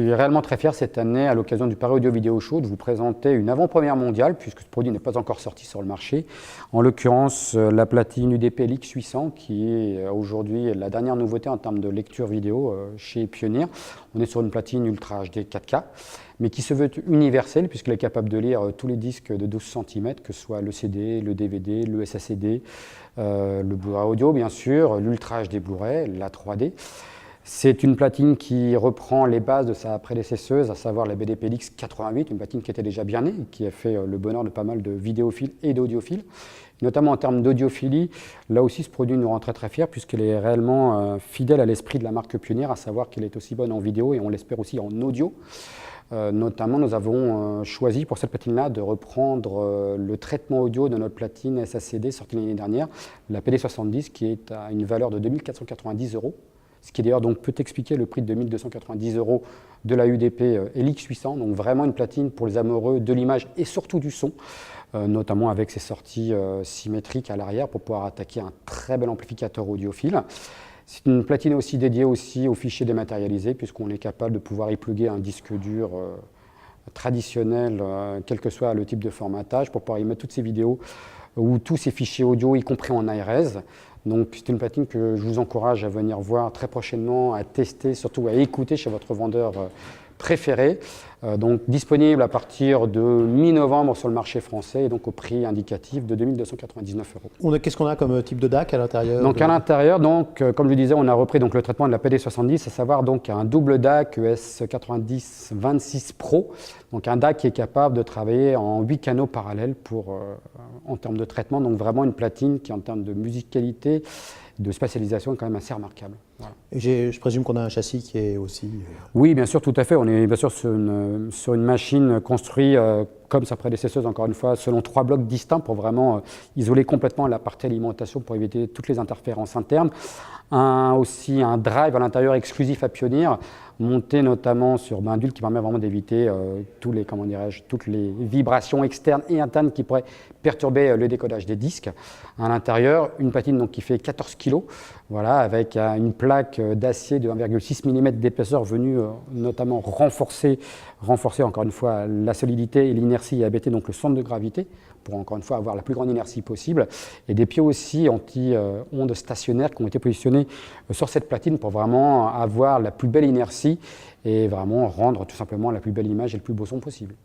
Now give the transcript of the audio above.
suis réellement très fier cette année, à l'occasion du Paris Audio Vidéo Show, de vous présenter une avant-première mondiale, puisque ce produit n'est pas encore sorti sur le marché. En l'occurrence, la platine UDP LX800, qui est aujourd'hui la dernière nouveauté en termes de lecture vidéo chez Pioneer. On est sur une platine Ultra HD 4K, mais qui se veut universelle, puisqu'elle est capable de lire tous les disques de 12 cm, que ce soit le CD, le DVD, le SACD, le Blu-ray audio, bien sûr, l'Ultra HD Blu-ray, la 3D. C'est une platine qui reprend les bases de sa prédécesseuse, à savoir la BDP-LX 88, une platine qui était déjà bien née, qui a fait le bonheur de pas mal de vidéophiles et d'audiophiles. Notamment en termes d'audiophilie, là aussi ce produit nous rend très fiers, puisqu'elle est réellement fidèle à l'esprit de la marque Pioneer, à savoir qu'elle est aussi bonne en vidéo et on l'espère aussi en audio. Notamment, nous avons choisi pour cette platine-là de reprendre le traitement audio de notre platine SACD sortie l'année dernière, la PD70, qui est à une valeur de 2490 €. Ce qui d'ailleurs peut expliquer le prix de 2290 € de la UDP LX800, donc vraiment une platine pour les amoureux de l'image et surtout du son, notamment avec ses sorties symétriques à l'arrière pour pouvoir attaquer un très bel amplificateur audiophile. C'est une platine aussi dédiée aussi aux fichiers dématérialisés, puisqu'on est capable de pouvoir y plugger un disque dur traditionnel, quel que soit le type de formatage, pour pouvoir y mettre toutes ces vidéos ou tous ces fichiers audio, y compris en high-res. Donc c'est une platine que je vous encourage à venir voir très prochainement, à tester, surtout à écouter chez votre vendeur préféré. Donc disponible à partir de mi-novembre sur le marché français et donc au prix indicatif de 2299 €. Qu'est-ce qu'on a comme type de DAC à l'intérieur? Donc à l'intérieur, comme je le disais, on a repris le traitement de la PD70, à savoir un double DAC ES9026 Pro, donc un DAC qui est capable de travailler en 8 canaux parallèles en termes de traitement, donc vraiment une platine qui en termes de musicalité, de spatialisation est quand même assez remarquable. Voilà. Et je présume qu'on a un châssis qui est aussi... Oui, bien sûr, tout à fait. On est bien sûr sur une machine construite comme sa prédécesseuse, encore une fois, selon 3 blocs distincts pour vraiment isoler complètement la partie alimentation pour éviter toutes les interférences internes. Aussi un drive à l'intérieur exclusif à Pioneer, monté notamment sur Bindule, qui permet vraiment d'éviter toutes les vibrations externes et internes qui pourraient perturber le décodage des disques. À l'intérieur, une platine qui fait 14 kg, voilà, avec une plaque d'acier de 1,6 mm d'épaisseur venue notamment renforcer encore une fois la solidité et l'inertie et abaisser donc le centre de gravité pour encore une fois avoir la plus grande inertie possible, et des pieds aussi anti-ondes stationnaires qui ont été positionnés sur cette platine pour vraiment avoir la plus belle inertie et vraiment rendre tout simplement la plus belle image et le plus beau son possible.